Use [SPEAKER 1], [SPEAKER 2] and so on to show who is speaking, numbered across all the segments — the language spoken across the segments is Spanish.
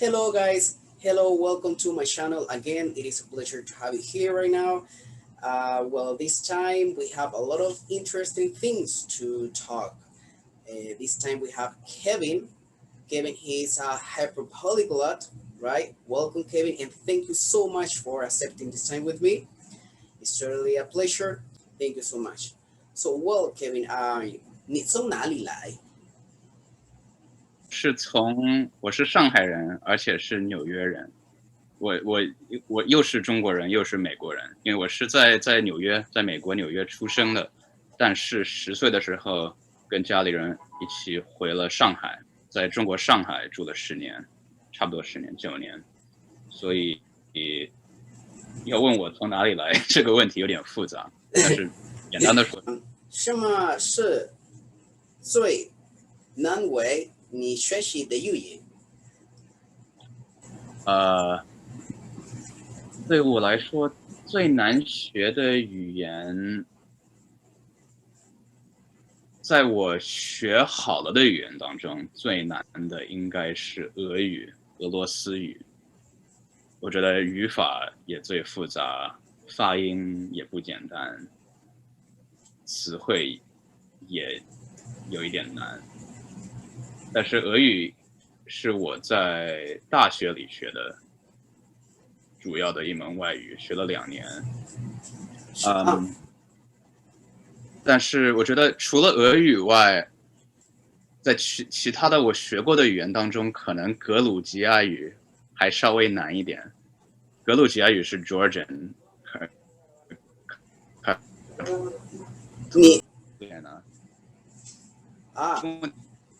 [SPEAKER 1] Hello, guys. Hello, welcome to my channel. Again, it is a pleasure to have you here right now. Well, this time we have a lot of interesting things to talk. This time we have Kevin. Kevin, he's a hyper polyglot, right? Welcome, Kevin, and thank you so much for accepting this time with me. It's certainly a pleasure. Thank you so much. So, well, Kevin, 你从哪里来？
[SPEAKER 2] 我是上海人，而且是纽约人。我又是中国人，又是美国人，因为我是在纽约，在美国纽约出生的，但是10岁的时候跟家里人一起回了上海，在中国上海住了10年，差不多10年9年，所以要问我从哪里来这个问题有点复杂，但是简单的说，
[SPEAKER 1] 什么是最难为你学习的语言？
[SPEAKER 2] 对我来说最难学的语言，在我学好了的语言当中，最难的应该是俄语、俄罗斯语。我觉得语法也最复杂，发音也不简单，词汇也有一点难。但是俄语是我在大学里学的主要的一门外语，学了2年。但是我觉得除了俄语外，在其他的我学过的语言当中，可能格鲁吉亚语还稍微难一点。格鲁吉亚语是 Georgian，
[SPEAKER 1] 你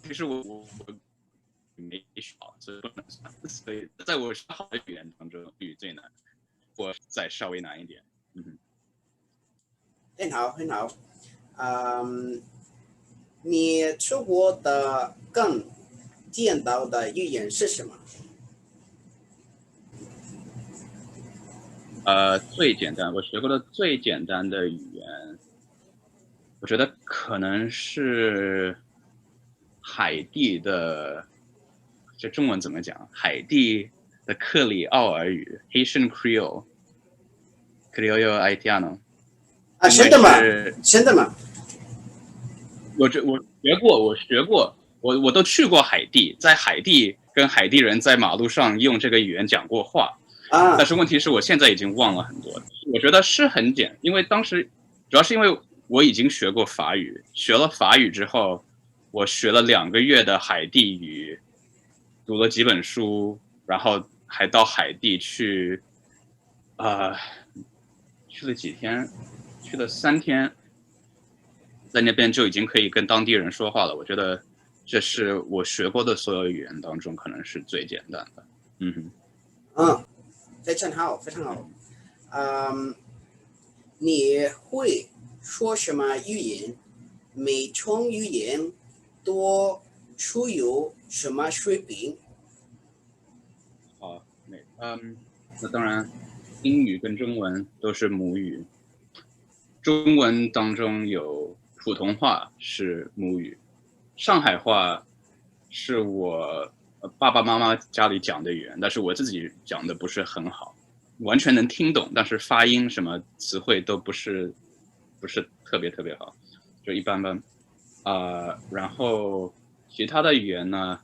[SPEAKER 2] 其实我没学好，所以不能算。所以在我学好的语言当中，语最难，或再稍微难一点。
[SPEAKER 1] 很好，很好。你出国的更见到的语言是什么？
[SPEAKER 2] 最简单，我学过的最简单的语言，我觉得可能是海地的，这中文怎么讲？海地的克里奥尔语 （Haitian Creole），Criollo Haitiano。
[SPEAKER 1] 真的吗？真的吗？
[SPEAKER 2] 我学过，我都去过海地，在海地跟海地人在马路上用这个语言讲过话。但是问题是我现在已经忘了很多。我觉得是很因为当时主要是因为我已经学过法语，学了法语之后，我学了2个月的海地语，读了几本书，然后还到海地去，去了几天，去了3天，在那边就已经可以跟当地人说话了。我觉得这是我学过的所有语言当中可能是最简单的。
[SPEAKER 1] 非常好，非常好。你会说什么语言？每种语言都处于什么水平？
[SPEAKER 2] 那当然，英语跟中文都是母语。中文当中有普通话是母语，上海话是我爸爸妈妈家里讲的语言，但是我自己讲的不是很好，完全能听懂，但是发音什么词汇都不是特别好，就一般般。然后其他的语言呢，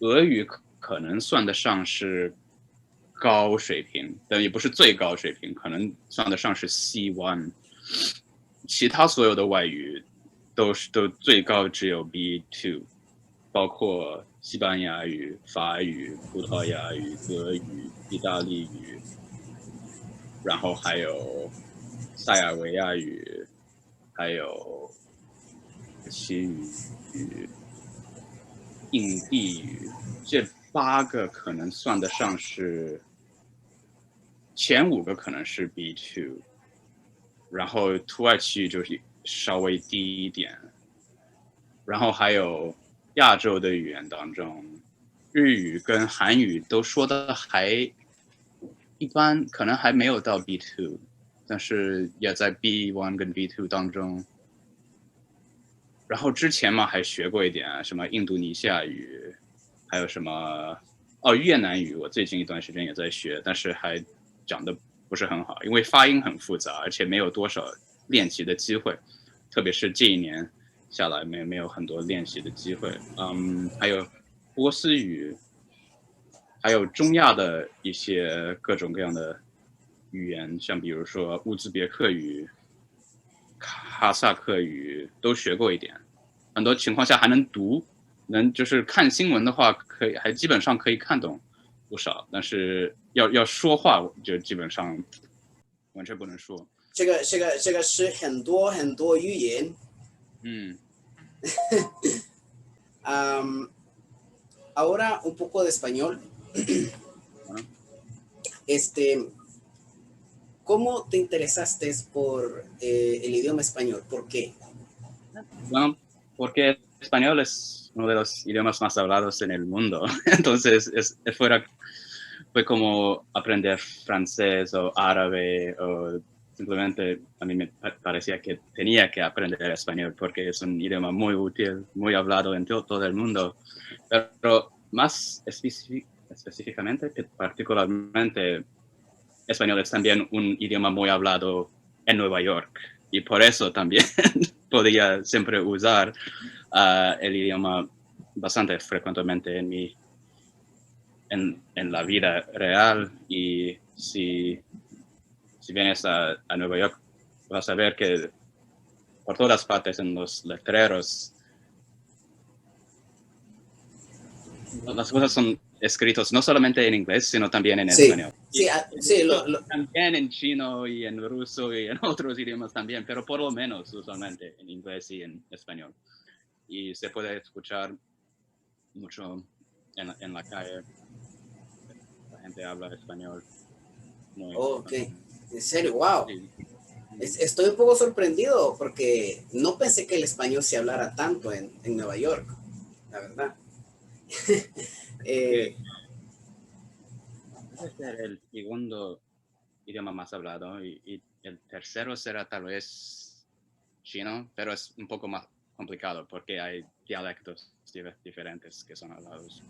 [SPEAKER 2] 俄语可能算得上是高水平，但也不是最高水平，可能算得上是 C1。其他所有的外语都最高只有 B2， 包括西班牙语、法语、葡萄牙语、德语、意大利语，然后还有塞尔维亚语，还有西语、印地语，这8个可能算得上是前5个可能是 B2， 然后土耳其语就是稍微低一点，然后还有亚洲的语言当中，日语跟韩语都说的还一般，可能还没有到 B2， 但是也在 B1 跟 B2 当中。然后之前嘛还学过一点什么印度尼西亚语，还有什么越南语我最近一段时间也在学，但是还讲的不是很好，因为发音很复杂，而且没有多少练习的机会，特别是这一年下来没有很多练习的机会。还有波斯语，还有中亚的一些各种各样的语言，像比如说乌兹别克语、哈萨克语都学过一点，很多情况下还能读，就是看新闻的话，还基本上可以看懂不少，但是要说话就基本上完全不能说。
[SPEAKER 1] 这个是很多语言。Ahora un poco de español. ¿Cómo te interesaste por el idioma español? ¿Por qué?
[SPEAKER 2] Bueno, porque español es uno de los idiomas más hablados en el mundo. Entonces, fue como aprender francés o árabe, o simplemente a mí me parecía que tenía que aprender español porque es un idioma muy útil, muy hablado en todo el mundo. Pero más específicamente, particularmente, español es también un idioma muy hablado en Nueva York. Y por eso también podía siempre usar el idioma bastante frecuentemente en la vida real. Y si vienes a Nueva York, vas a ver que por todas partes en los letreros las cosas son escritas no solamente en inglés, sino también en español.
[SPEAKER 1] Sí,
[SPEAKER 2] también en chino y en ruso y en otros idiomas también, pero por lo menos usualmente en inglés y en español. Y se puede escuchar mucho en la calle. La gente habla español.
[SPEAKER 1] Ok, en serio, wow. Sí. Estoy un poco sorprendido porque no pensé que el español se hablara tanto en Nueva York, la verdad.
[SPEAKER 2] Debe ser el segundo idioma más hablado y el tercero será tal vez chino, pero es un poco más complicado porque hay dialectos diferentes que son hablados.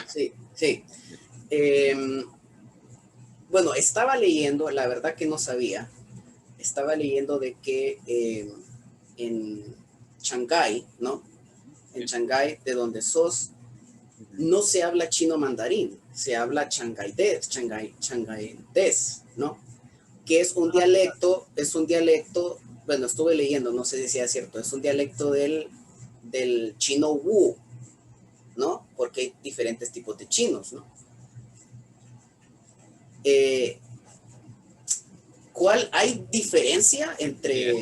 [SPEAKER 1] Sí, sí. Bueno, estaba leyendo, la verdad que no sabía, estaba leyendo de que en Shanghái, ¿no? En Shanghái, de donde sos, no se habla chino mandarín, se habla Shanghainese, ¿no? Que es un dialecto, bueno, estuve leyendo, no sé si sea cierto, es un dialecto del chino Wu, ¿no? Porque hay diferentes tipos de chinos, ¿no? ¿Cuál hay diferencia entre...?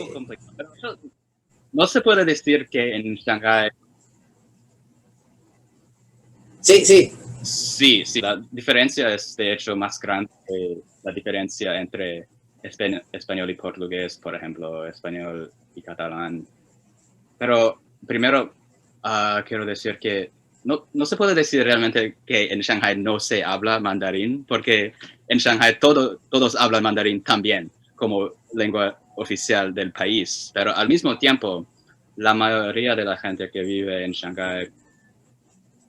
[SPEAKER 2] No se puede decir que en Shanghái...
[SPEAKER 1] Sí.
[SPEAKER 2] Sí, la diferencia es de hecho más grande que la diferencia entre español y portugués, por ejemplo, español y catalán. Pero primero quiero decir que no se puede decir realmente que en Shanghái no se habla mandarín, porque en Shanghái todos hablan mandarín también como lengua oficial del país, pero al mismo tiempo la mayoría de la gente que vive en Shanghái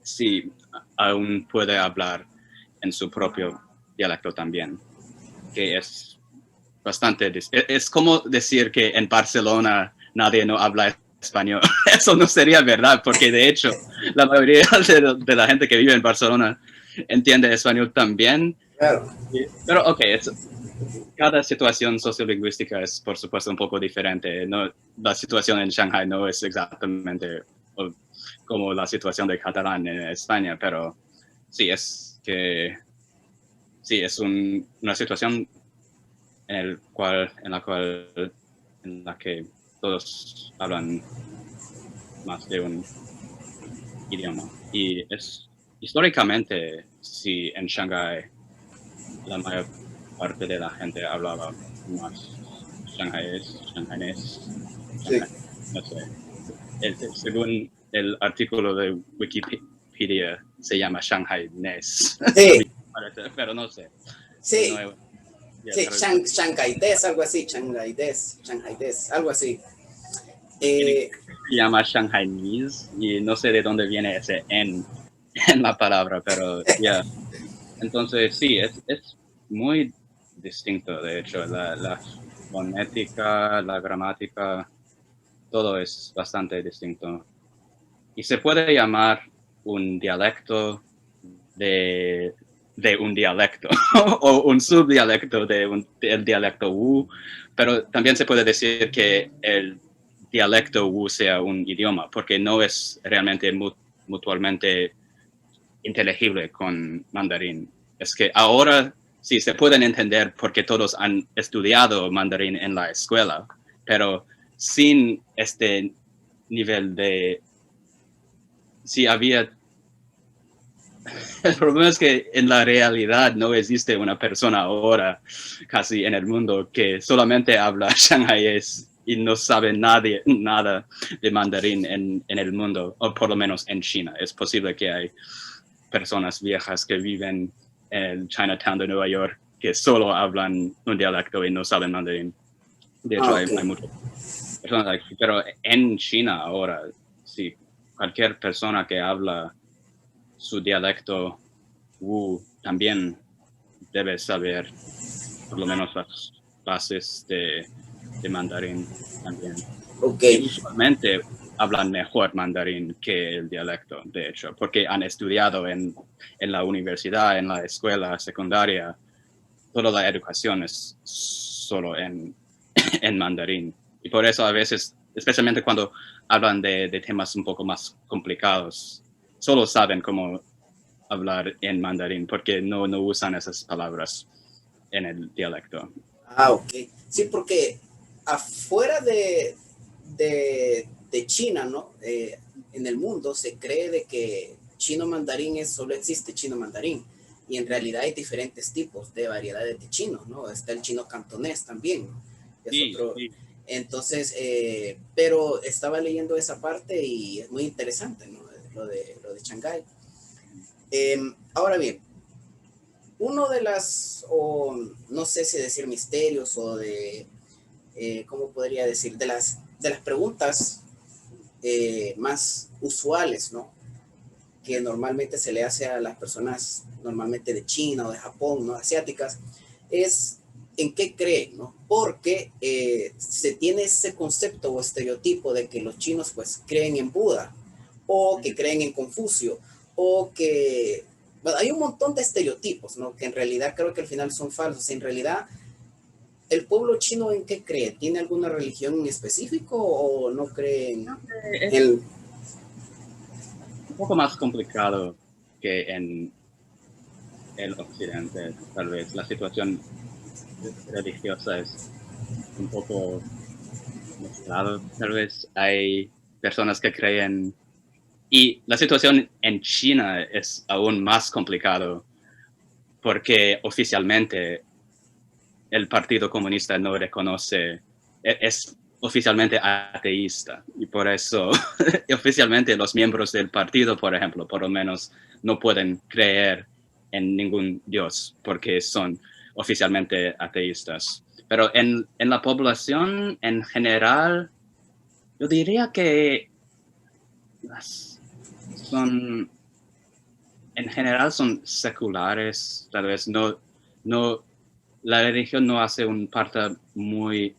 [SPEAKER 2] sí aún puede hablar en su propio dialecto también, que es bastante... Es como decir que en Barcelona nadie no habla español. Eso no sería verdad, porque de hecho la mayoría de la gente que vive en Barcelona entiende español también.
[SPEAKER 1] Claro.
[SPEAKER 2] Pero ok, cada situación sociolingüística es por supuesto un poco diferente. No, la situación en Shanghái no es exactamente como la situación de catalán en España, pero sí es una situación en la que todos hablan más de un idioma. Y históricamente, sí, en Shanghái la mayor parte de la gente hablaba más Shanghainese.
[SPEAKER 1] Sí.
[SPEAKER 2] No sé. Según el artículo de Wikipedia se llama Shanghainese.
[SPEAKER 1] Sí.
[SPEAKER 2] Pero no sé.
[SPEAKER 1] Sí.
[SPEAKER 2] Sí,
[SPEAKER 1] Shanghainese, algo así, Shanghainese, algo así.
[SPEAKER 2] Se llama Shanghainese y no sé de dónde viene ese N en la palabra, pero ya. Entonces, sí, es muy distinto, de hecho, la fonética, la gramática, todo es bastante distinto. Y se puede llamar un dialecto de un dialecto o un subdialecto del dialecto Wu, pero también se puede decir que el dialecto Wu sea un idioma, porque no es realmente mutuamente inteligible con mandarín. Es que ahora sí se pueden entender porque todos han estudiado mandarín en la escuela, pero sin este nivel de... Sí había... El problema es que en la realidad no existe una persona ahora casi en el mundo que solamente habla Shanghainese y no sabe nada de mandarín en el mundo, o por lo menos en China. Es posible que hay personas viejas que viven en Chinatown de Nueva York que solo hablan un dialecto y no saben mandarín. De hecho,
[SPEAKER 1] Ok.
[SPEAKER 2] hay muchas personas aquí, pero en China ahora, sí, cualquier persona que habla su dialecto Wu también debe saber por lo menos las bases de mandarín también.
[SPEAKER 1] Ok.
[SPEAKER 2] Y usualmente hablan mejor mandarín que el dialecto, de hecho, porque han estudiado en la universidad, en la escuela secundaria. Toda la educación es solo en mandarín. Y por eso a veces, especialmente cuando hablan de temas un poco más complicados, solo saben cómo hablar en mandarín porque no usan esas palabras en el dialecto.
[SPEAKER 1] Ah, ok. Sí, porque afuera de China, ¿no? En el mundo se cree de que chino mandarín solo existe chino mandarín. Y en realidad hay diferentes tipos de variedades de chino, ¿no? Está el chino cantonés también, ¿no? Es
[SPEAKER 2] Sí,
[SPEAKER 1] otro.
[SPEAKER 2] sí.
[SPEAKER 1] Entonces, pero estaba leyendo esa parte y es muy interesante, ¿no? Lo de Shanghái. Ahora bien, uno de las, o no sé si decir misterios o de, ¿cómo podría decir? De las preguntas más usuales, ¿no? Que normalmente se le hace a las personas normalmente de China o de Japón, ¿no? Asiáticas, es en qué creen, ¿no? Porque se tiene ese concepto o estereotipo de que los chinos pues creen en Buda o que creen en Confucio o que... Bueno, hay un montón de estereotipos, ¿no? Que en realidad creo que al final son falsos. En realidad, ¿el pueblo chino en qué cree? ¿Tiene alguna religión en específico o no cree
[SPEAKER 2] Es
[SPEAKER 1] en...
[SPEAKER 2] un poco más complicado que en el occidente, tal vez. La situación religiosa es un poco mezclada. Tal vez hay personas que creen... Y la situación en China es aún más complicado porque oficialmente el Partido Comunista no reconoce, es oficialmente ateísta y por eso oficialmente los miembros del partido, por ejemplo, por lo menos no pueden creer en ningún dios porque son oficialmente ateístas. Pero en la población en general, yo diría que son, en general son seculares, tal vez no la religión no hace un parte muy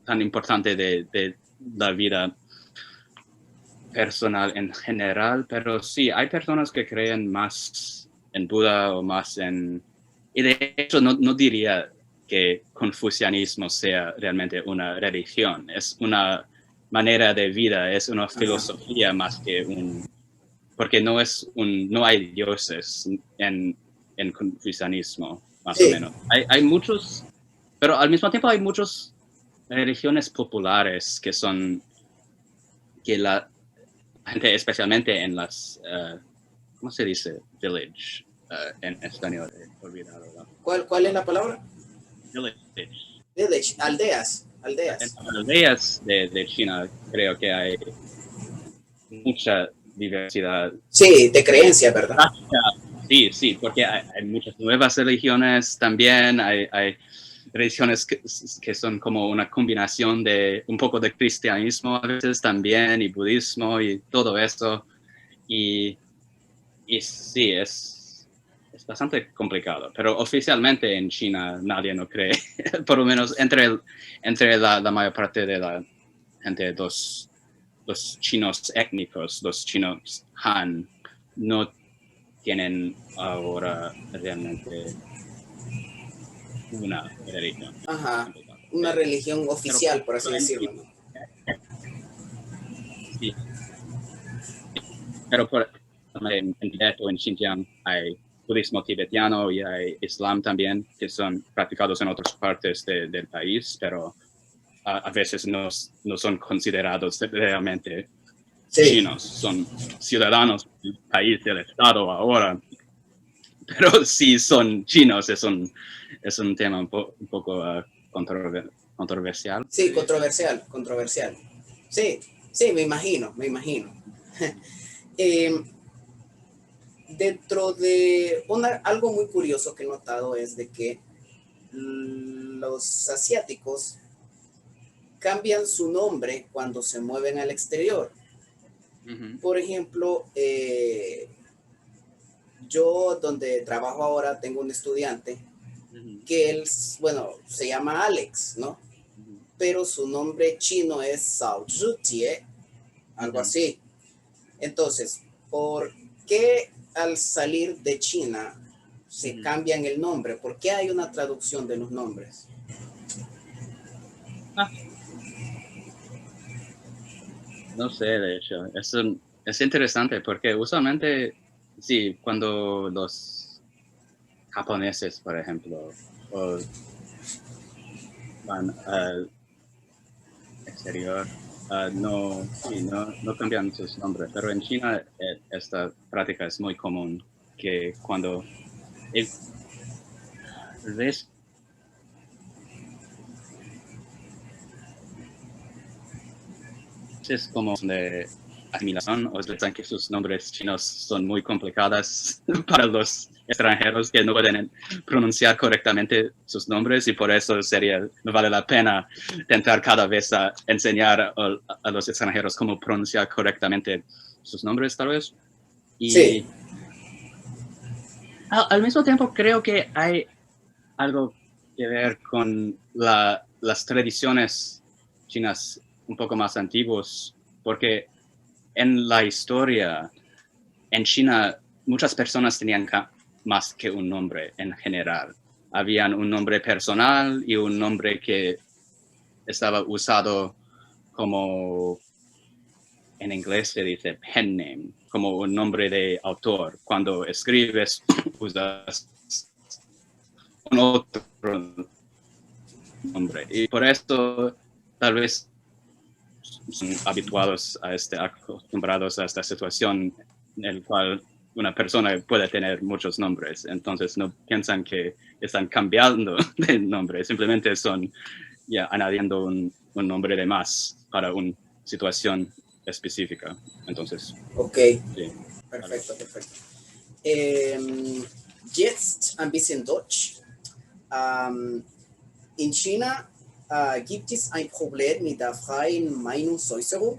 [SPEAKER 2] tan importante de la vida personal en general, pero sí, hay personas que creen más en Buda o más en... Y de hecho no diría que confucianismo sea realmente una religión, es una manera de vida, es una
[SPEAKER 1] Ajá.
[SPEAKER 2] filosofía más que un... Porque no hay dioses en confucianismo, más o
[SPEAKER 1] Sí,
[SPEAKER 2] menos. Hay muchos, pero al mismo tiempo hay muchas religiones populares que la gente, especialmente en las, ¿cómo se dice? Village, en español, he olvidado.
[SPEAKER 1] ¿cuál es la palabra?
[SPEAKER 2] Village.
[SPEAKER 1] Village, aldeas,
[SPEAKER 2] En
[SPEAKER 1] aldeas.
[SPEAKER 2] las aldeas de China creo que hay mucha diversidad.
[SPEAKER 1] Sí, de creencia, ¿verdad?
[SPEAKER 2] Sí, sí, porque hay muchas nuevas religiones también, hay religiones que son como una combinación de un poco de cristianismo a veces también y budismo y todo eso. Y Y sí, es bastante complicado, pero oficialmente en China nadie no cree, por lo menos entre la mayor parte de la gente, los chinos étnicos, los chinos Han, no tienen ahora realmente una religión.
[SPEAKER 1] Ajá, una religión oficial, por así decirlo, ¿no?
[SPEAKER 2] Sí, pero en Tibet o en Xinjiang hay budismo tibetano y hay islam también, que son practicados en otras partes del país, pero a veces no son considerados realmente
[SPEAKER 1] Sí,
[SPEAKER 2] chinos, son ciudadanos del país, del estado ahora, pero sí son chinos, es un tema un poco controversial.
[SPEAKER 1] sí, controversial. Sí, sí, me imagino. Eh, Dentro de algo muy curioso que he notado es de que los asiáticos cambian su nombre cuando se mueven al exterior.
[SPEAKER 2] Uh-huh.
[SPEAKER 1] Por ejemplo, yo donde trabajo ahora tengo un estudiante
[SPEAKER 2] Uh-huh.
[SPEAKER 1] que él, bueno, se llama Alex, ¿no?
[SPEAKER 2] Uh-huh.
[SPEAKER 1] Pero su nombre chino es Sao Zhutie, algo
[SPEAKER 2] Uh-huh.
[SPEAKER 1] así. Entonces, ¿por qué al salir de China se
[SPEAKER 2] Uh-huh.
[SPEAKER 1] cambian el nombre? ¿Por qué hay una traducción de los nombres?
[SPEAKER 2] Ah, no sé, de hecho, es interesante porque usualmente, sí, cuando los japoneses, por ejemplo, van al exterior, no cambian sus nombres, pero en China esta práctica es muy común, que cuando ves es como de asimilación, o piensan que sus nombres chinos son muy complicados para los extranjeros que no pueden pronunciar correctamente sus nombres, y por eso no vale la pena intentar cada vez enseñar a los extranjeros cómo pronunciar correctamente sus nombres, tal vez.
[SPEAKER 1] Sí,
[SPEAKER 2] Y al mismo tiempo creo que hay algo que ver con las tradiciones chinas un poco más antiguas, porque en la historia, en China, muchas personas tenían más que un nombre en general. Habían un nombre personal y un nombre que estaba usado como, en inglés se dice pen name, como un nombre de autor. Cuando escribes, usas un otro nombre. Y por esto, tal vez son acostumbrados a esta situación en la cual una persona puede tener muchos nombres. Entonces no piensan que están cambiando de nombre, simplemente son añadiendo un nombre de más para una situación específica. Entonces,
[SPEAKER 1] ok,
[SPEAKER 2] sí.
[SPEAKER 1] perfecto. Jetzt ein bisschen Deutsch. In China gibt es ein Problem mit der freien Meinungsäußerung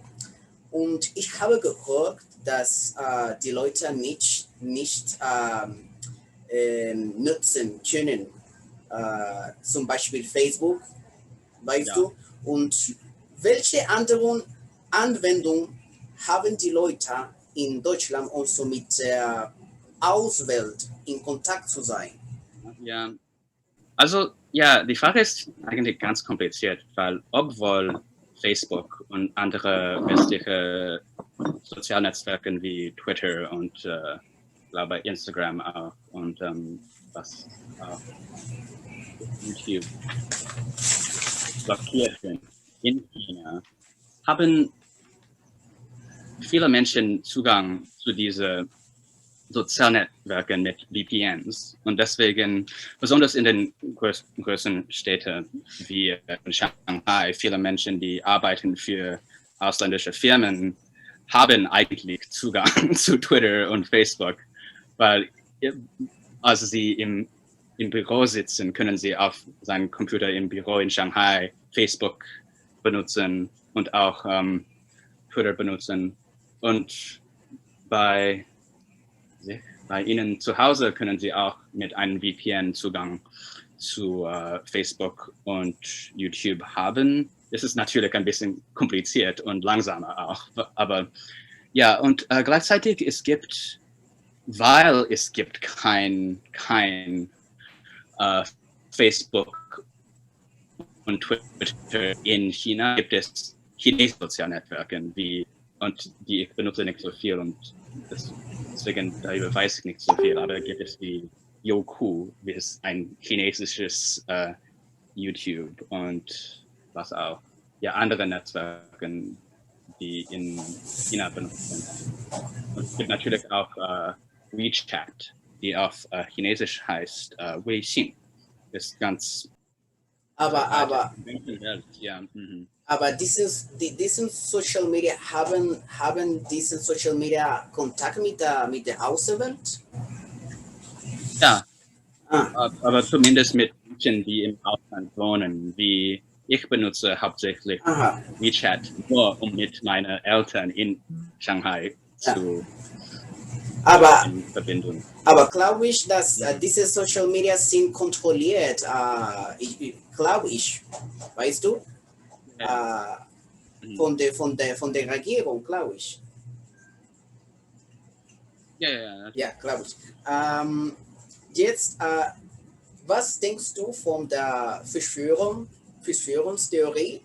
[SPEAKER 1] und ich habe gehört, dass die Leute nicht nutzen können. Zum Beispiel Facebook, weißt
[SPEAKER 2] Ja.
[SPEAKER 1] du? Und welche anderen Anwendungen haben die Leute in Deutschland, um so mit der Außenwelt in Kontakt zu sein?
[SPEAKER 2] Ja, also ja, die Frage ist eigentlich ganz kompliziert, weil obwohl Facebook und andere westliche Sozialnetzwerke wie Twitter und glaube Instagram auch und was auch YouTube blockiert sind in China, haben viele Menschen Zugang zu diesen Sozialnetzwerken mit VPNs. Und deswegen, besonders in den größeren Städten wie in Shanghai, viele Menschen, die arbeiten für ausländische Firmen, haben eigentlich Zugang zu Twitter und Facebook, weil als sie im Büro sitzen, können sie auf seinem Computer im Büro in Shanghai Facebook benutzen und auch Twitter benutzen. Und bei sich. Bei Ihnen zu Hause können Sie auch mit einem VPN Zugang zu Facebook und YouTube haben. Es ist natürlich ein bisschen kompliziert und langsamer auch, aber ja, und gleichzeitig weil es gibt kein Facebook und Twitter in China, gibt es chinesische soziale Netzwerke, und die ich benutze nicht so viel und deswegen darüber weiß ich nicht so viel, aber gibt es wie Youku, wie es ein chinesisches YouTube und was auch, ja, andere Netzwerke, die in China benutzt sind. Und es gibt natürlich auch WeChat, die auf Chinesisch heißt Weixin. Ist ganz
[SPEAKER 1] Aber
[SPEAKER 2] Welt, ja. Mhm.
[SPEAKER 1] Aber diesen Social Media haben diesen Social Media Kontakt mit der Außenwelt?
[SPEAKER 2] Ja,
[SPEAKER 1] Ah,
[SPEAKER 2] aber zumindest mit Menschen, die im Ausland wohnen, wie ich benutze hauptsächlich
[SPEAKER 1] aha,
[SPEAKER 2] WeChat nur, um mit meinen Eltern in Shanghai
[SPEAKER 1] ja.
[SPEAKER 2] zu
[SPEAKER 1] Aber,
[SPEAKER 2] in Verbindung.
[SPEAKER 1] aber glaube ich, dass diese Social Media sind kontrolliert, glaube ich, weißt du, von der Regierung, glaube ich.
[SPEAKER 2] Ja.
[SPEAKER 1] Ja, glaube ich. Jetzt, was denkst du von der Verschwörungstheorie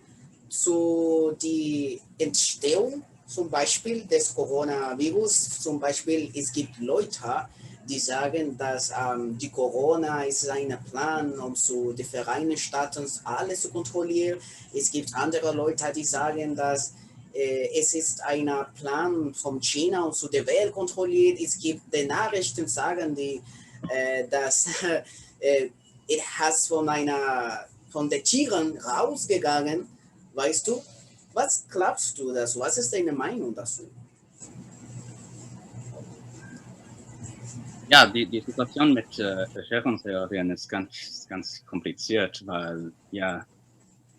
[SPEAKER 1] zu der Entstehung zum Beispiel des Coronavirus? Zum Beispiel, es gibt Leute, die sagen, dass die Corona ist ein Plan, um zu den Vereinigten Staaten alles zu kontrollieren. Es gibt andere Leute, die sagen, dass es ist ein Plan von China und zu der Welt kontrolliert. Es gibt die Nachrichten, sagen die, dass es has von den Tieren rausgegangen, weißt du? Was glaubst du dazu? Was ist deine Meinung dazu?
[SPEAKER 2] Ja, die Situation mit Verschwörungstheorien ist ganz kompliziert, weil ja,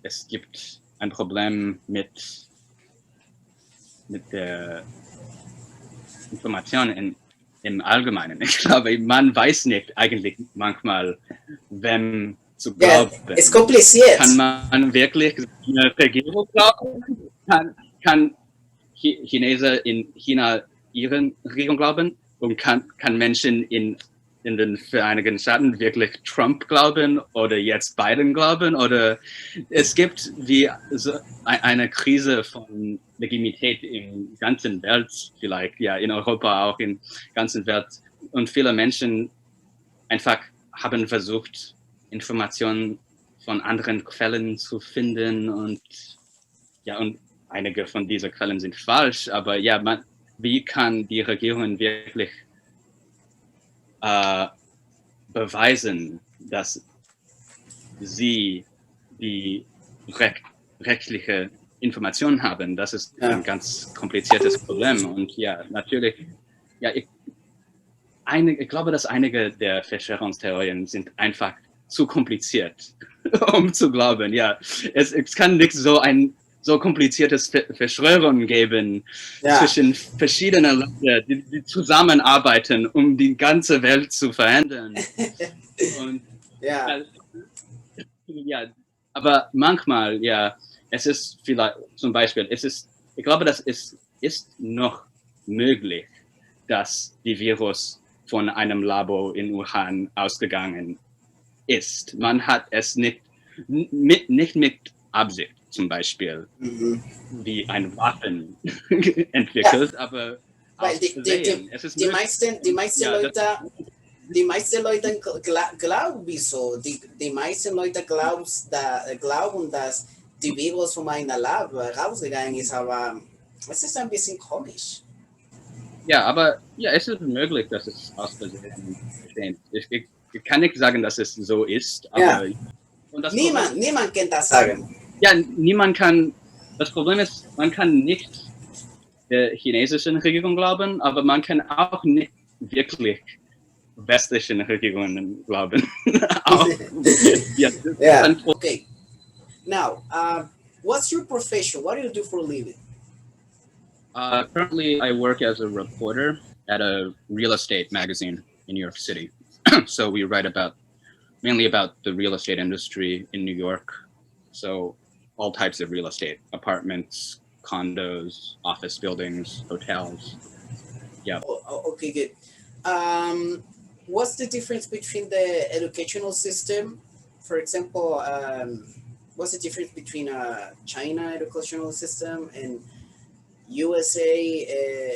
[SPEAKER 2] es gibt ein Problem mit der Information im Allgemeinen. Ich glaube, man weiß nicht eigentlich manchmal, wem zu glauben.
[SPEAKER 1] Ja, es ist kompliziert.
[SPEAKER 2] Kann man wirklich eine Regierung glauben? Kann Chinesen in China ihren Regierung glauben? Und kann Menschen in den Vereinigten Staaten wirklich Trump glauben oder jetzt Biden glauben? Oder es gibt wie so eine Krise von Legitimität in der ganzen Welt, vielleicht ja in Europa auch in der ganzen Welt. Und viele Menschen einfach haben versucht, Informationen von anderen Quellen zu finden und einige von diesen Quellen sind falsch, aber ja, wie kann die Regierung wirklich beweisen, dass sie die rechtliche Informationen haben? Das ist ein ganz kompliziertes Problem. Und ja, natürlich, ja, ich glaube, dass einige der Verschwörungstheorien sind einfach zu kompliziert, um zu glauben. Ja, es kann nicht so kompliziertes Verschwörungen geben zwischen verschiedenen Ländern, die zusammenarbeiten, um die ganze Welt zu verändern. Und, aber manchmal, ja, es ist vielleicht, zum Beispiel, ich glaube, dass es ist noch möglich, dass die Virus von einem Labor in Wuhan ausgegangen ist. Man hat es nicht mit Absicht zum Beispiel wie ein Waffen entwickelt, aber
[SPEAKER 1] weil die meisten Leute glauben so. Die meisten Leute glauben, dass die Virus von einer Lab rausgegangen ist, aber es ist ein bisschen komisch.
[SPEAKER 2] Ja, aber ja, es ist möglich, dass es aus Versehen entsteht. Ich kann nicht sagen, dass es so ist, aber
[SPEAKER 1] niemand kann das sagen.
[SPEAKER 2] Ja, niemand kann. Das Problem ist, man kann nicht der chinesischen Regierung glauben, aber man kann auch nicht wirklich westlichen Regierungen glauben.
[SPEAKER 1] Okay. Now, what's your profession? What do you do for a living?
[SPEAKER 2] Currently, I work as a reporter at a real estate magazine in New York City. So we write mainly about the real estate industry in New York. So all types of real estate, apartments, condos, office buildings, hotels. Yeah.
[SPEAKER 1] Okay, good. What's the difference between the educational system? For example, what's the difference between China educational system and USA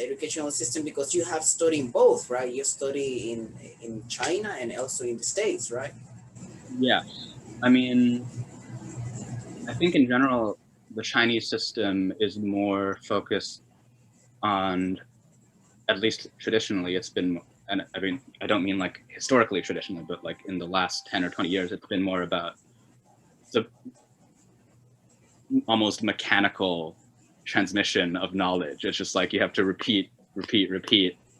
[SPEAKER 1] educational system? Because you have studied in both, right? You study in China and also in the States, right?
[SPEAKER 2] Yes. I mean, I think in general, the Chinese system is more focused on, at least traditionally, it's been, and I mean, I don't mean like historically traditionally, but like in the last 10 or 20 years, it's been more about the almost mechanical transmission of knowledge. It's just like you have to repeat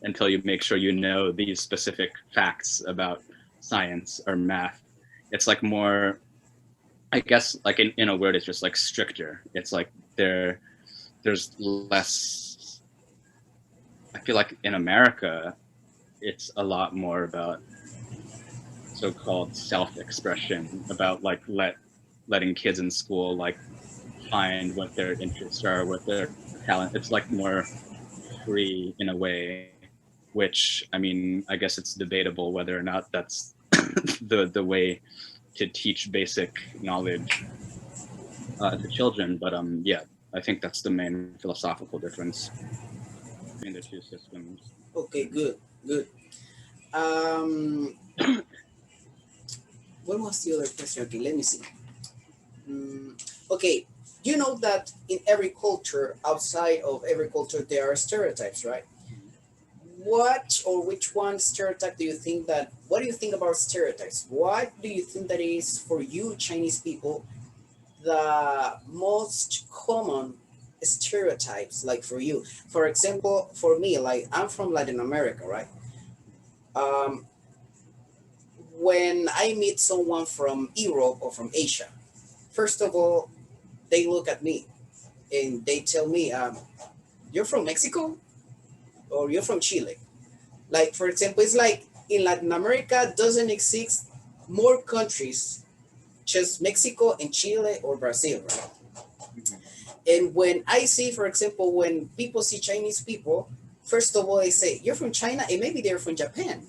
[SPEAKER 2] until you make sure you know these specific facts about science or math. It's like more, I guess, like in a word, it's just like stricter. It's like there's less. I feel like in America, it's a lot more about so-called self-expression, about like letting kids in school like find what their interests are, what their talent. It's like more free in a way, which I mean, I guess it's debatable whether or not that's the way to teach basic knowledge to children. But yeah, I think that's the main philosophical difference between the two systems.
[SPEAKER 1] Okay, good, good. Um, what was the other question? Okay, let me see. Okay, you know that in every culture, outside of every culture, there are stereotypes, right? What or which one stereotype do you think that, what do you think about stereotypes? What do you think that is for you, Chinese people, the most common stereotypes, like for you? For example, for me, like I'm from Latin America, right? Um, when I meet someone from Europe or from Asia, first of all, they look at me and they tell me, "You're from Mexico or you're from Chile." Like for example, it's like in Latin America doesn't exist more countries, just Mexico and Chile or Brazil, right? And when I see, for example, when people see Chinese people, first of all, they say, "You're from China," and maybe they're from Japan.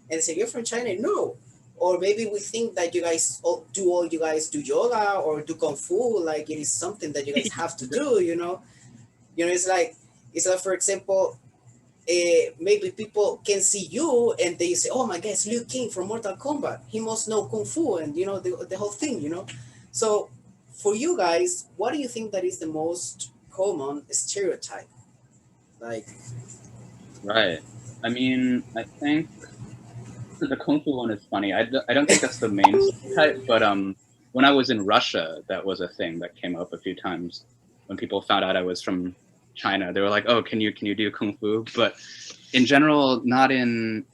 [SPEAKER 1] And they say, "You're from China?" No. Or maybe we think that you guys all you guys do yoga or do kung fu, like it is something that you guys have to do, you know? It's like, for example, maybe people can see you and they say, "Oh my God, it's Liu King from Mortal Kombat. He must know kung fu," and you know the whole thing, you know. So, for you guys, what do you think that is the most common stereotype? Like,
[SPEAKER 2] Right. I mean, I think the kung fu one is funny. I don't think that's the main type, but when I was in Russia, that was a thing that came up a few times. When people found out I was from China, they were like, "Oh, can you do kung fu?" But in general, not in.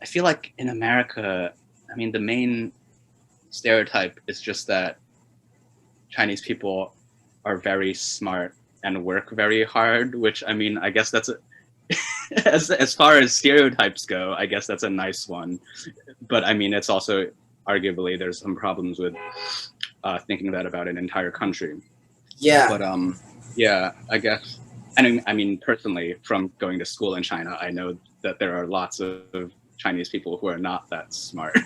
[SPEAKER 2] I feel like in America, I mean, the main stereotype is just that Chinese people are very smart and work very hard, which I mean, I guess that's as far as stereotypes go, I guess that's a nice one. But I mean, it's also arguably there's some problems with thinking that about an entire country.
[SPEAKER 1] yeah,
[SPEAKER 2] But yeah, I guess. And I mean, personally, from going to school in China, I know that there are lots of Chinese people who are not that smart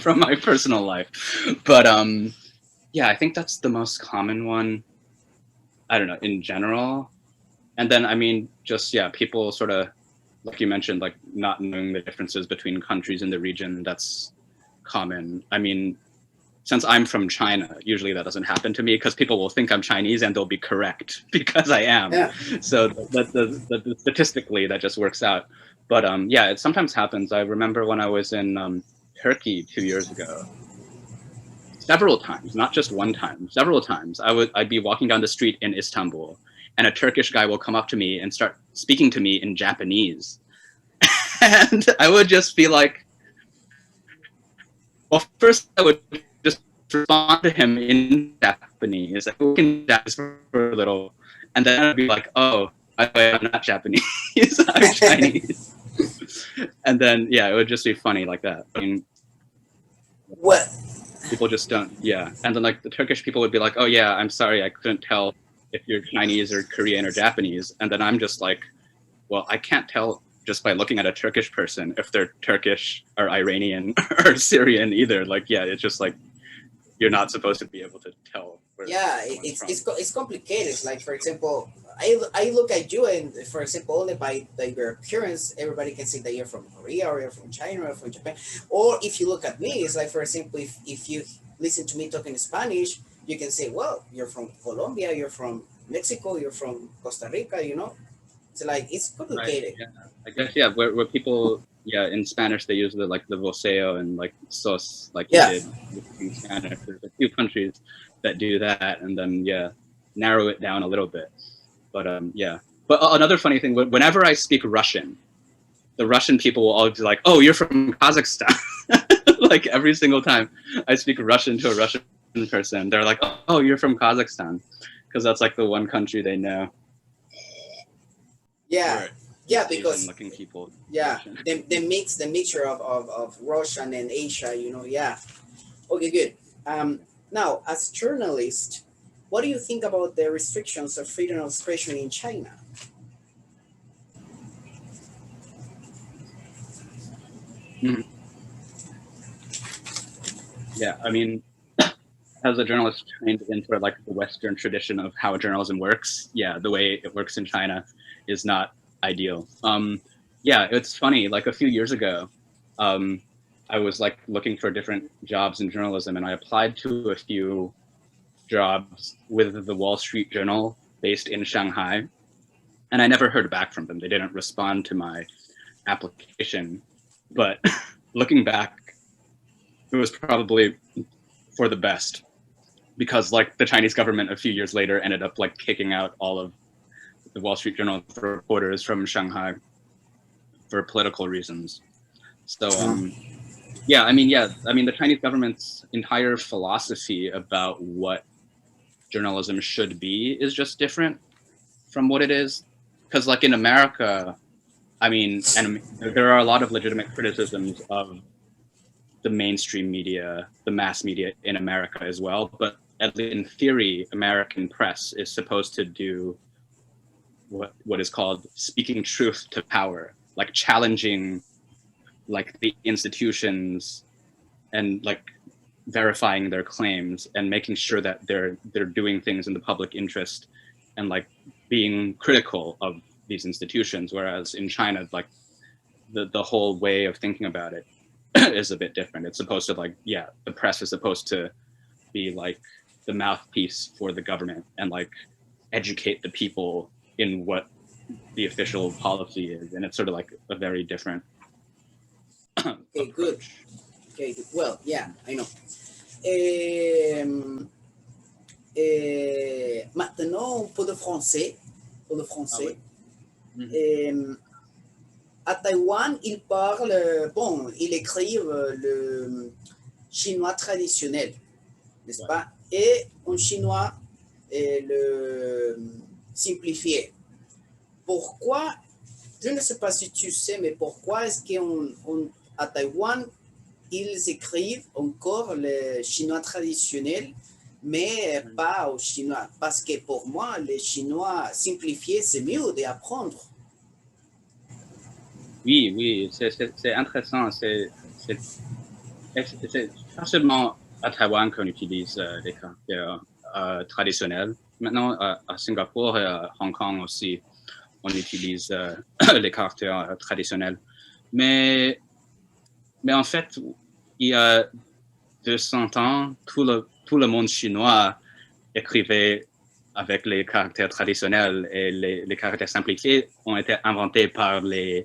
[SPEAKER 2] from my personal life. But yeah, I think that's the most common one. I don't know, in general. And then, I mean, just, yeah, people sort of, like you mentioned, like not knowing the differences between countries in the region, that's common. I mean, since I'm from China, usually that doesn't happen to me because people will think I'm Chinese and they'll be correct because I am.
[SPEAKER 1] yeah.
[SPEAKER 2] So statistically, that just works out. But yeah, it sometimes happens. I remember when I was in Turkey 2 years ago, several times, not just one time, several times, I'd be walking down the street in Istanbul, and a Turkish guy will come up to me and start speaking to me in Japanese, and I would just be like, well, first I would just respond to him in Japanese, like, we can Japanese for a little, and then I'd be like, "Oh, by the way, I'm not Japanese, I'm Chinese." And then, yeah, it would just be funny like that. I mean,
[SPEAKER 1] What?
[SPEAKER 2] people just don't, yeah. And then like the Turkish people would be like, oh yeah, I'm sorry, I couldn't tell if you're Chinese or Korean or Japanese. And then I'm just like, well, I can't tell just by looking at a Turkish person if they're Turkish or Iranian or Syrian either. Like, yeah, it's just like, you're not supposed to be able to tell.
[SPEAKER 1] Yeah, it's complicated. Like for example, I look at you and for example, only by your appearance, everybody can say that you're from Korea or you're from China or from Japan. Or if you look at me, it's like for example, if you listen to me talking Spanish, you can say, well, you're from Colombia, you're from Mexico, you're from Costa Rica. You know, it's like it's complicated.
[SPEAKER 2] Right, yeah. I guess, yeah, where people, yeah, in Spanish they use the voceo and like sos, like you
[SPEAKER 1] Yeah.
[SPEAKER 2] did in Spanish. There's a few countries that do that, and then yeah, narrow it down a little bit. But yeah. But another funny thing, whenever I speak Russian, the Russian people will all be like, "Oh, you're from Kazakhstan." Like every single time I speak Russian to a Russian person, they're like, "Oh, you're from Kazakhstan," because that's like the one country they know.
[SPEAKER 1] Yeah. Yeah, because
[SPEAKER 2] looking people.
[SPEAKER 1] Yeah, the mixture of Russian and Asia, you know. Yeah. Okay, good. Now, as journalist, what do you think about the restrictions of freedom of expression in China?
[SPEAKER 2] Mm-hmm. Yeah, I mean, as a journalist trained into like the Western tradition of how journalism works, yeah, the way it works in China is not ideal. Yeah, it's funny. Like a few years ago, I was like looking for different jobs in journalism, and I applied to a few jobs with the Wall Street Journal based in Shanghai, and I never heard back from them. They didn't respond to my application. But looking back, it was probably for the best, because like the Chinese government a few years later ended up like kicking out all of the Wall Street Journal reporters from Shanghai for political reasons. So yeah, I mean the Chinese government's entire philosophy about what journalism should be is just different from what it is. Because like in America, I mean, and there are a lot of legitimate criticisms of the mainstream media, the mass media in America as well. But at least in theory, American press is supposed to do what is called speaking truth to power, like challenging like the institutions and like verifying their claims and making sure that they're doing things in the public interest and like being critical of these institutions. Whereas in China, like the whole way of thinking about it is a bit different. It's supposed to like, yeah, the press is supposed to be like the mouthpiece for the government and like educate the people in what the official policy is. And it's sort of like a very different
[SPEAKER 1] Okay, good. Okay, well, yeah, I know. Maintenant, un peu de français. Pour le français.
[SPEAKER 2] Ah, oui.
[SPEAKER 1] À Taïwan, ils parlent, bon, ils écrivent le chinois traditionnel, n'est-ce pas? Et en chinois, le simplifié. Pourquoi, je ne sais pas si tu sais, mais pourquoi est-ce qu'à Taïwan, ils écrivent encore le chinois traditionnel, mais pas au chinois? Parce que pour moi, le chinois simplifié, c'est mieux d'apprendre.
[SPEAKER 2] Oui, oui, c'est intéressant. C'est pas seulement à Taïwan qu'on utilise les caractères traditionnels. Maintenant, à Singapour et à Hong Kong aussi, on utilise les caractères traditionnels. Mais en fait, il y a 200 ans, tout le monde chinois écrivait avec les caractères traditionnels, et les caractères simplifiés ont été inventés par le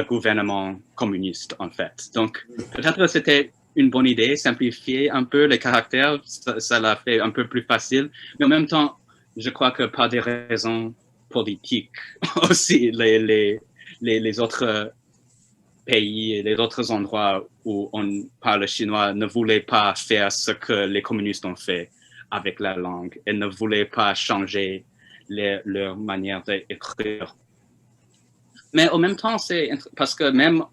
[SPEAKER 2] gouvernement communiste, en fait. Donc, peut-être que c'était une bonne idée, simplifier un peu les caractères, ça l'a fait un peu plus facile. Mais en même temps, je crois que par des raisons politiques aussi, les autres pays et les autres endroits où on parle chinois ne voulaient pas faire ce que les communistes ont fait avec la langue et ne voulaient pas changer leur manière d'écrire. Mais en même temps, parce que même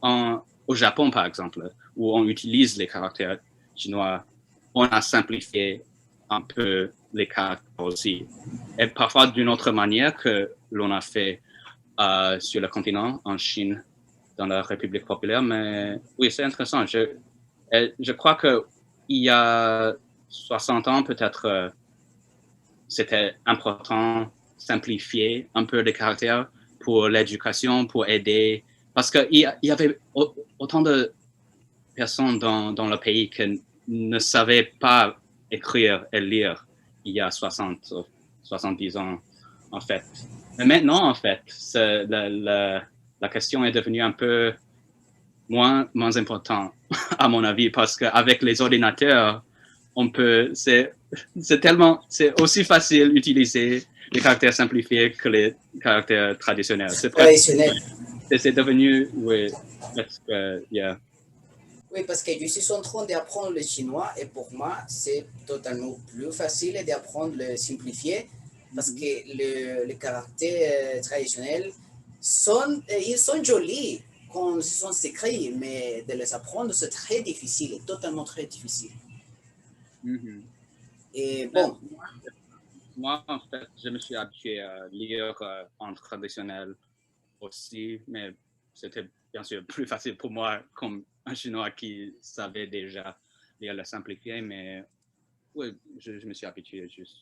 [SPEAKER 2] au Japon, par exemple, où on utilise les caractères chinois, on a simplifié un peu les caractères aussi. Et parfois d'une autre manière que l'on a fait sur le continent, en Chine, dans la République populaire. Mais oui, c'est intéressant. Je crois qu'il y a 60 ans, peut-être, c'était important simplifier un peu les caractères pour l'éducation, pour aider. Parce qu'il y avait autant de personnes dans le pays qui ne savaient pas écrire et lire il y a 60, 70 ans, en fait. Mais maintenant, en fait, la question est devenue un peu moins importante, à mon avis, parce qu'avec les ordinateurs, c'est aussi facile d'utiliser les caractères simplifiés que les caractères traditionnels.
[SPEAKER 1] Traditionnel.
[SPEAKER 2] C'est devenu, oui, presque, yeah.
[SPEAKER 1] Oui, parce que je suis en train d'apprendre le chinois et pour moi, c'est totalement plus facile d'apprendre le simplifié parce que les caractères traditionnels ils sont jolis quand ils sont écrits, mais de les apprendre, c'est très difficile, totalement très difficile.
[SPEAKER 2] Mm-hmm.
[SPEAKER 1] Et bon.
[SPEAKER 2] Moi, en fait, je me suis habitué à lire en traditionnel aussi, mais c'était bien sûr plus facile pour moi comme un chinois qui savait déjà lire le simplifié, mais oui, je me suis habitué juste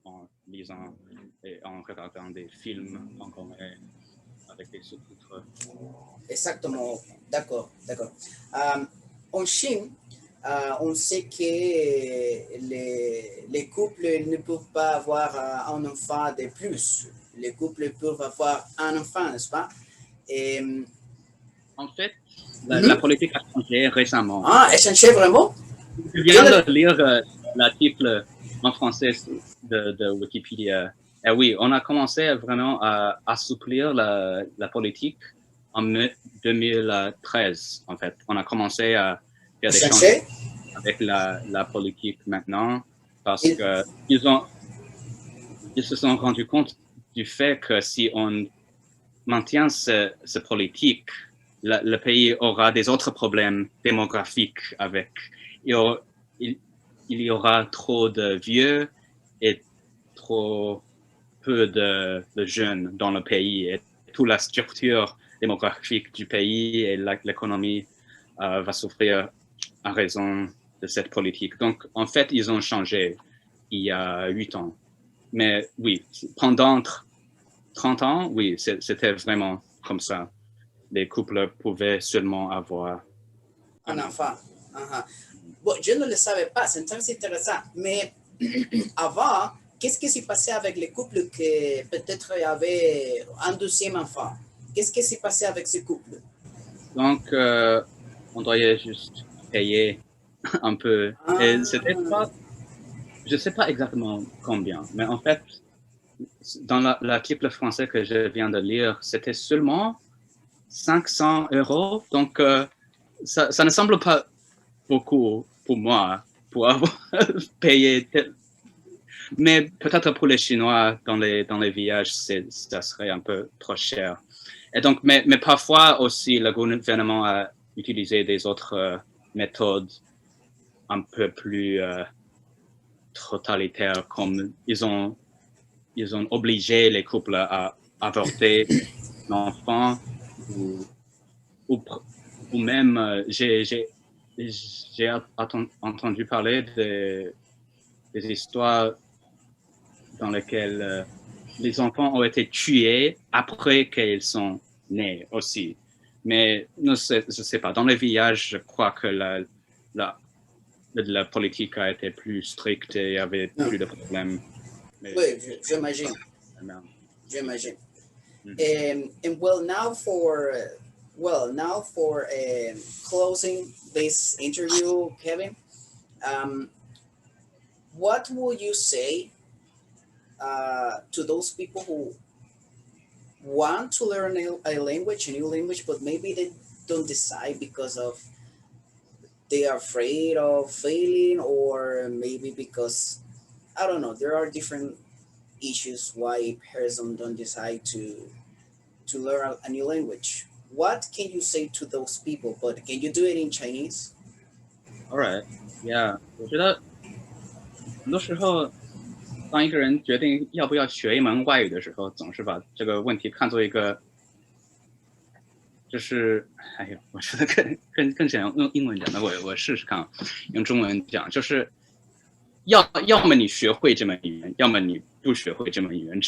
[SPEAKER 2] en lisant et en regardant des films en coréen avec des sous-titres.
[SPEAKER 1] Exactement, d'accord, d'accord. En Chine, on sait que les couples ne peuvent pas avoir un enfant de plus. Les couples peuvent avoir un enfant, n'est-ce pas? Et,
[SPEAKER 2] en fait, la politique a changé récemment.
[SPEAKER 1] Ah, elle a changé vraiment?
[SPEAKER 2] Je viens de lire l'article en français de Wikipédia. Et oui, on a commencé vraiment à assouplir la politique en 2013, en fait. On a commencé à faire des changements avec la politique maintenant parce qu'ils se sont rendus compte du fait que si on maintient ce politique, le pays aura des autres problèmes démographiques avec. Il y aura trop de vieux et trop peu de jeunes dans le pays. Et toute la structure démographique du pays et l'économie va souffrir à raison de cette politique. Donc, en fait, ils ont changé il y a 8 ans. Mais oui, pendant 30 ans, oui, c'était vraiment comme ça. Les couples pouvaient seulement avoir
[SPEAKER 1] un enfant. Bon, je ne le savais pas, c'est intéressant. Mais avant, qu'est-ce qui s'est passé avec les couples qui peut-être avaient un deuxième enfant? Qu'est-ce qui s'est passé avec ces couples?
[SPEAKER 2] Donc, on doit juste payer un peu. Et c'était pas, je sais pas exactement combien, mais en fait, dans l'article français que je viens de lire, c'était seulement 500 €. Donc, ça ne semble pas beaucoup pour moi, pour avoir payé. Mais peut-être pour les Chinois, dans les villages, ça serait un peu trop cher. Et donc, mais parfois aussi, le gouvernement a utilisé des autres méthodes un peu plus totalitaires, comme ils ont obligé les couples à avorter l'enfant ou même j'ai entendu parler des histoires dans lesquelles les enfants ont été tués après qu'ils sont nés aussi. Mais je ne sais pas, dans les villages, je crois que la politique a été plus stricte et il y avait plus de problèmes. Mais
[SPEAKER 1] oui, j'imagine. J'imagine. And well, now for closing this interview, Kevin, what would you say to those people who want to learn a new language, but maybe they don't decide because of they are afraid of failing, or maybe because I don't know. There are different issues why a person don't decide to learn a new language. What can you say to those people? But can you do it in Chinese?
[SPEAKER 2] All right, yeah，我觉得很多时候，当一个人决定要不要学一门外语的时候，总是把这个问题看作一个，就是，哎呦，我觉得更想用英文讲的，我试试看啊，用中文讲，就是要么你学会这门语言，要么你不学会这门语言，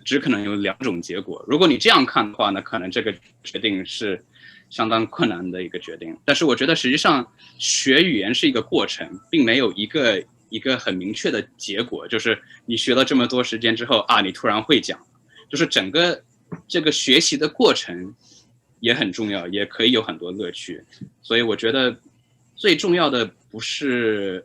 [SPEAKER 2] 只可能有两种结果。如果你这样看的话，那可能这个决定是相当困难的一个决定。但是我觉得实际上学语言是一个过程，并没有一个很明确的结果，就是你学了这么多时间之后啊，你突然会讲，就是整个这个学习的过程也很重要，也可以有很多乐趣。所以我觉得最重要的不是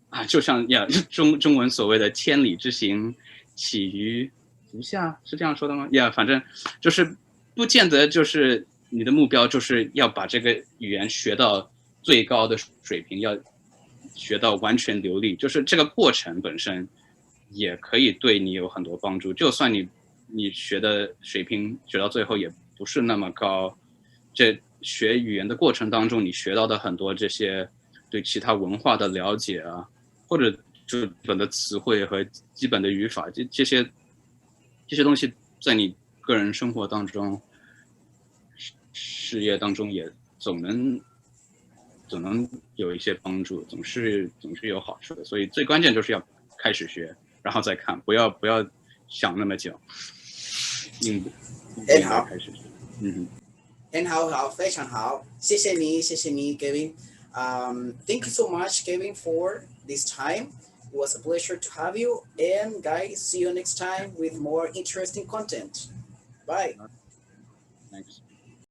[SPEAKER 2] 啊，就像中文所谓的千里之行，起于足下，是这样说的吗？反正就是不见得就是你的目标就是要把这个语言学到最高的水平，要学到完全流利，就是这个过程本身也可以对你有很多帮助。就算你学的水平学到最后也不是那么高，这学语言的过程当中，你学到的很多这些对其他文化的了解啊，或者基本的词汇和基本的语法，这些东西，在你个人生活当中、事业当中也总能有一些帮助，总是有好处的。所以最关键就是要开始学，然后再看，不要想那么久，应该开始学。
[SPEAKER 1] 很好，非常好，谢谢你，Kevin. Thank you so much, Kevin, for this time. It was a pleasure to have you. And guys, see you next time with more interesting content. Bye.
[SPEAKER 2] Thanks.